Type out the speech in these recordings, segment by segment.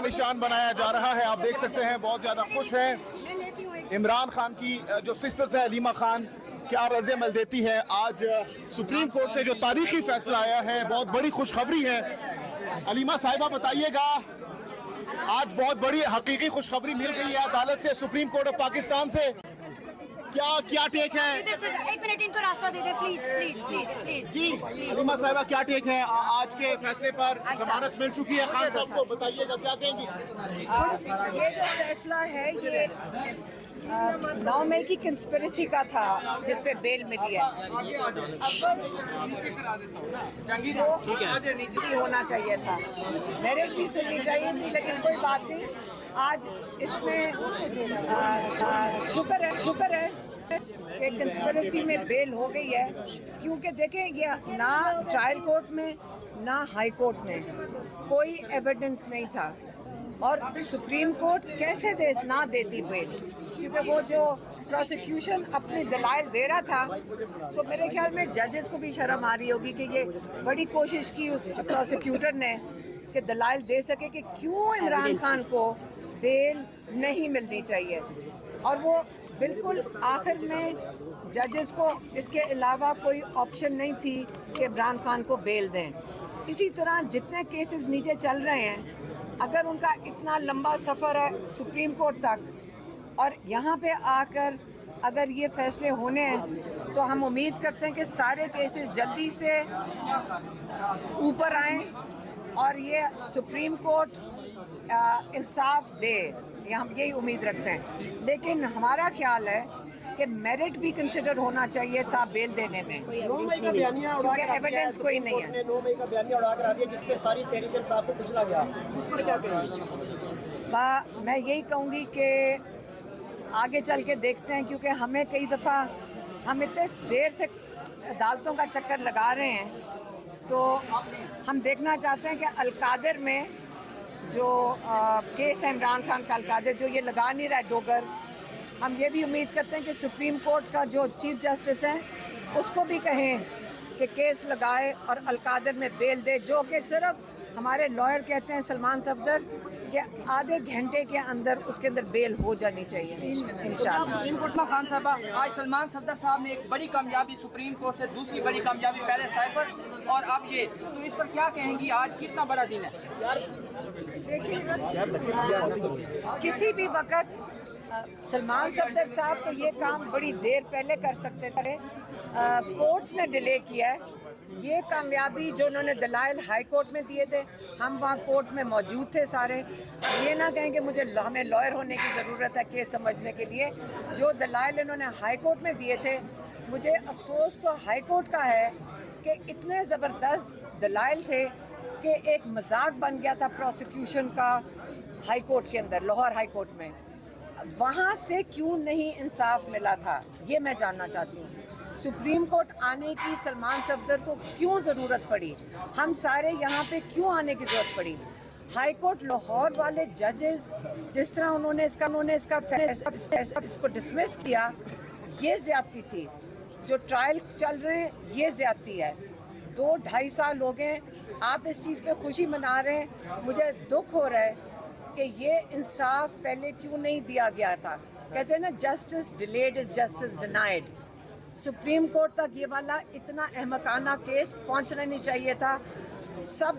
نشان بنایا جا رہا ہے. آپ دیکھ سکتے ہیں بہت زیادہ خوش ہیں. عمران خان کی جو سسٹرز ہیں علیمہ خان کیا رد عمل دیتی ہے. آج سپریم کورٹ سے جو تاریخی فیصلہ آیا ہے بہت بڑی خوشخبری ہے. علیمہ صاحبہ بتائیے گا, آج بہت بڑی حقیقی خوشخبری مل گئی ہے عدالت سے, سپریم کورٹ آف پاکستان سے. کیا ٹیک ہے؟ ایک منٹ ان کو راستہ دے دیں پلیز پلیز پلیز پلیز. جی علیمہ صاحبہ کیا ٹیک ہے آج کے فیصلے پر؟ ضمانت مل چکی ہے خان صاحب کو, بتائیے گا کیا کہیں گی؟ یہ جو فیصلہ ہے یہ 9 مئی کی کنسپریسی کا تھا جس پہ بیل ملی ہے. نہیں ہونا چاہیے تھا, میرٹ بھی سننی چاہیے تھی, لیکن کوئی بات نہیں. آج اس میں شکر ہے کہ کنسپریسی میں بیل ہو گئی ہے, کیونکہ دیکھیں یہ نہ ٹرائل کورٹ میں نہ ہائی کورٹ میں کوئی ایویڈنس نہیں تھا, اور سپریم کورٹ کیسے نہ دیتی بیل, کیونکہ وہ جو پروسیکیوشن اپنی دلائل دے رہا تھا, تو میرے خیال میں ججز کو بھی شرم آ رہی ہوگی کہ یہ بڑی کوشش کی اس پروسیکیوٹر نے کہ دلائل دے سکے کہ کیوں عمران خان کو بیل نہیں ملنی چاہیے, اور وہ بالکل آخر میں ججز کو اس کے علاوہ کوئی آپشن نہیں تھی کہ عمران خان کو بیل دیں. اسی طرح جتنے کیسز نیچے چل رہے ہیں, اگر ان کا اتنا لمبا سفر ہے سپریم کورٹ تک, اور یہاں پہ آ کر اگر یہ فیصلے ہونے ہیں, تو ہم امید کرتے ہیں کہ سارے کیسز جلدی سے اوپر آئیں اور یہ سپریم کورٹ انصاف دے, ہم یہی امید رکھتے ہیں. لیکن ہمارا خیال ہے کہ میرٹ بھی کنسیڈر ہونا چاہیے تھا بیل دینے میں, کیونکہ ایویڈنس کوئی نہیں ہے. 9 مئی کا بیانیہ اڑا کر دیا جس پہ ساری تحریک انصاف کو کچلا گیا, اس پر کیا کہیں گے؟ میں یہی کہوں گی کہ آگے چل کے دیکھتے ہیں, کیونکہ ہمیں کئی دفعہ ہم اتنے دیر سے عدالتوں کا چکر لگا رہے ہیں, تو ہم دیکھنا چاہتے ہیں کہ القادر میں جو کیس ہے عمران خان کا, القادر جو یہ لگا نہیں رہا ہے ڈوگر, ہم یہ بھی امید کرتے ہیں کہ سپریم کورٹ کا جو چیف جسٹس ہیں اس کو بھی کہیں کہ کیس لگائے اور القادر میں بیل دے, جو کہ صرف ہمارے لائر کہتے ہیں سلمان صفدر کہ آدھے گھنٹے کے اندر اس کے اندر بیل ہو جانی چاہیے انشاءاللہ. خان صاحبہ, آج سلمان صفدر صاحب نے ایک بڑی کامیابی سپریم کورٹ سے دوسری بڑی کامیابی پہلے سائفر اور اب یہ, تو اس پر کیا کہیں گی؟ آج کتنا بڑا دن ہے؟ کسی بھی وقت سلمان صفدر صاحب تو یہ کام بڑی دیر پہلے کر سکتے تھے, کورٹس نے ڈیلے کیا ہے. یہ کامیابی جو انہوں نے دلائل ہائی کورٹ میں دیے تھے, ہم وہاں کورٹ میں موجود تھے سارے, یہ نہ کہیں کہ ہمیں لائر ہونے کی ضرورت ہے کیس سمجھنے کے لیے. جو دلائل انہوں نے ہائی کورٹ میں دیے تھے, مجھے افسوس تو ہائی کورٹ کا ہے کہ اتنے زبردست دلائل تھے کہ ایک مذاق بن گیا تھا پروسیکیوشن کا ہائی کورٹ کے اندر, لاہور ہائی کورٹ میں. وہاں سے کیوں نہیں انصاف ملا تھا, یہ میں جاننا چاہتی ہوں. سپریم کورٹ آنے کی سلمان صفدر کو کیوں ضرورت پڑی, ہم سارے یہاں پہ کیوں آنے کی ضرورت پڑی. ہائی کورٹ لاہور والے ججز جس طرح انہوں نے اس کو ڈسمس کیا, یہ زیادتی تھی. جو ٹرائل چل رہے ہیں یہ زیادتی ہے. 2-2.5 سال ہو گئے, آپ اس چیز پہ خوشی منا رہے ہیں, مجھے دکھ ہو رہا ہے کہ یہ انصاف پہلے کیوں نہیں دیا گیا تھا. کہتے ہیں نا justice delayed is justice denied. Supreme court تک یہ والا اتنا احمقانہ کیس پہنچنا نہیں چاہیے تھا. سب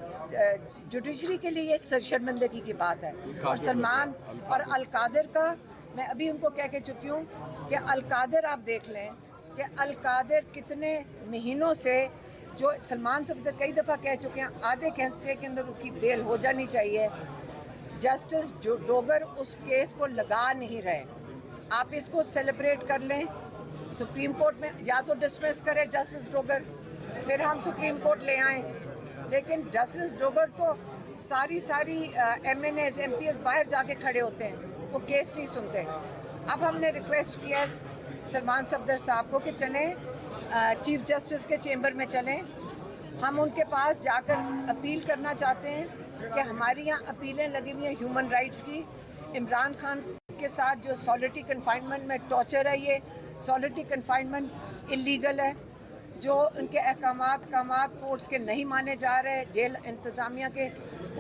جوڈیشری کے لیے یہ شرمندگی کی بات ہے. اور سلمان اور القادر کا میں ابھی ان کو کہہ کے چکی ہوں کہ القادر آپ دیکھ لیں کہ القادر کتنے مہینوں سے, جو سلمان صفدر کئی دفعہ کہہ چکے ہیں آدھے گھنٹے کے اندر اس کی بیل ہو جانی چاہیے, جسٹس ڈوگر اس کیس کو لگا نہیں رہے. آپ اس کو سیلیبریٹ کر لیں, سپریم کورٹ میں یا تو ڈسمس کرے جسٹس ڈوگر, پھر ہم سپریم کورٹ لے آئیں. لیکن جسٹس ڈوگر تو ساری M N As M P As باہر جا کے کھڑے ہوتے ہیں, وہ کیس نہیں سنتے. اب ہم نے ریکویسٹ کیا ہے سلمان صفدر صاحب کو کہ چلیں چیف جسٹس کے چیمبر میں چلیں. ہم ان کے پاس جا کر اپیل کرنا چاہتے ہیں کہ ہماری یہاں اپیلیں لگی ہوئی ہیں ہیومن رائٹس کی. عمران خان کے ساتھ جو سالیٹری کنفائنمنٹ میں ٹارچر ہے, یہ سالیٹری کنفائنمنٹ اللیگل ہے. جو ان کے احکامات کورٹس کے نہیں مانے جا رہے, جیل انتظامیہ کے,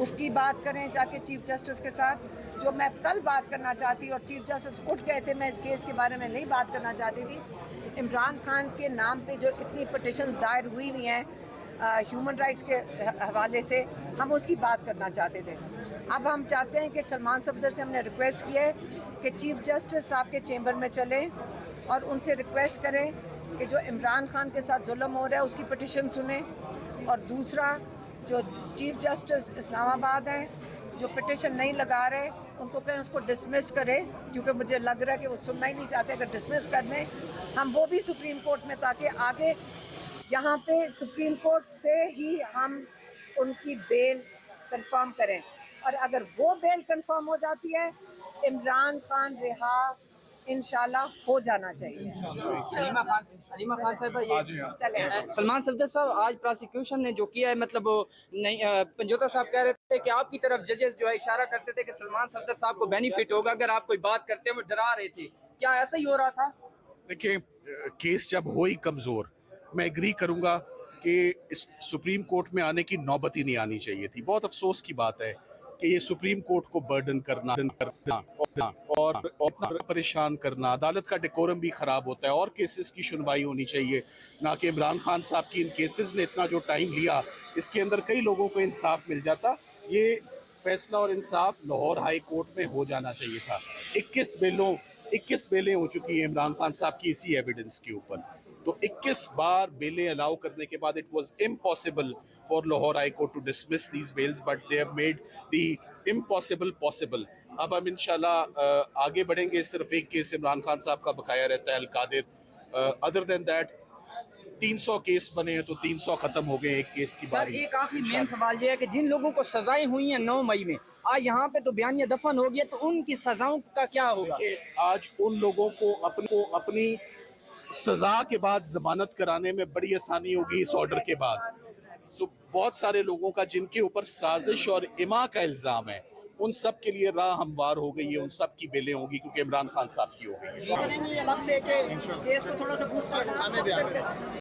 اس کی بات کریں جا کے چیف جسٹس کے ساتھ. جو میں کل بات کرنا چاہتی اور چیف جسٹس اٹھ گئے تھے, میں اس کیس کے بارے میں نہیں بات کرنا چاہتی تھی. عمران خان کے نام پہ جو اتنی پٹیشنز دائر ہوئی ہوئی ہیں ہیومن رائٹس کے حوالے سے, ہم اس کی بات کرنا چاہتے تھے. اب ہم چاہتے ہیں کہ سلمان صفدر سے ہم نے ریکویسٹ کی ہے کہ چیف جسٹس صاحب کے چیمبر میں چلیں اور ان سے ریکویسٹ کریں کہ جو عمران خان کے ساتھ ظلم ہو رہا ہے اس کی پٹیشن سنیں, اور دوسرا جو چیف جسٹس اسلام آباد ہیں جو پٹیشن نہیں لگا رہے ان کو کہیں اس کو ڈسمس کرے, کیونکہ مجھے لگ رہا ہے کہ وہ سننا ہی نہیں چاہتے. اگر ڈسمس کر دیں ہم وہ بھی سپریم کورٹ میں, تاکہ آگے یہاں پہ سپریم کورٹ سے ہی ہم ان کی بیل کنفرم کریں. اور اگر وہ بیل کنفرم ہو جاتی ہے عمران خان رہا انشاءاللہ ہو جانا چاہیے. علیمہ خان صاحب, یہ چلیں سلمان صفدر صاحب آج پراسیکیوشن نے جو کیا ہے, مطلب نہیں, پنجوتا صاحب کہہ رہے تھے کہ آپ کی طرف ججز جو ہے اشارہ کرتے تھے کہ سلمان صفدر صاحب کو بینیفٹ ہوگا اگر آپ کوئی بات کرتے ہیں, وہ ڈرا رہے تھے. کیا ایسا ہی ہو رہا تھا؟ دیکھیں, کیس جب ہوئی کمزور, میں ایگری کروں گا کہ اس سپریم کورٹ میں آنے کی نوبت ہی نہیں آنی چاہیے تھی. بہت افسوس کی بات ہے کہ یہ سپریم کورٹ کو برڈن کرنا اور پریشان کرنا, عدالت کا ڈیکورم بھی خراب ہوتا ہے. اور کیسز کی سنوائی ہونی چاہیے, نہ کہ عمران خان صاحب کی ان کیسز نے اتنا جو ٹائم لیا, اس کے اندر کئی لوگوں کو انصاف مل جاتا. یہ فیصلہ اور انصاف لاہور ہائی کورٹ میں ہو جانا چاہیے تھا. 21 بیلیں ہو چکی ہیں عمران خان صاحب کی اسی ایویڈنس کے اوپر. تو 21 بار بیلیں الاؤ کرنے کے بعد it was impossible for Lahore High Court to dismiss these bails, but they have made the impossible possible. اب ہم انشاءاللہ آگے بڑھیں گے. صرف ایک کیس عمران خان صاحب کا بقایا رہتا ہے, القادر. ادر دین دیٹ 300 کیس بنے ہیں تو 300 ختم ہو گئے ایک کیس کی سر باری. ایک آخری مین سوال یہ ہے کہ جن لوگوں کو سزائیں ہوئی ہیں 9 مئی میں, آج یہاں پہ تو بیانیہ دفن ہو گیا, تو ان کی سزاؤں کا کیا ہوگا؟ آج ان لوگوں کو اپنی سزا کے بعد ضمانت کرانے میں بڑی آسانی ہوگی اس آرڈر کے بعد. بہت سارے لوگوں کا جن کے اوپر سازش اور اما کا الزام ہے, ان سب کے لیے راہ ہموار ہو گئی ہے, ان سب کی بیلیں ہوگی کیونکہ عمران خان صاحب کی ہو گئی ہے. کریں گے الگ سے کہ کیس کو تھوڑا سا بوسٹ کرنا.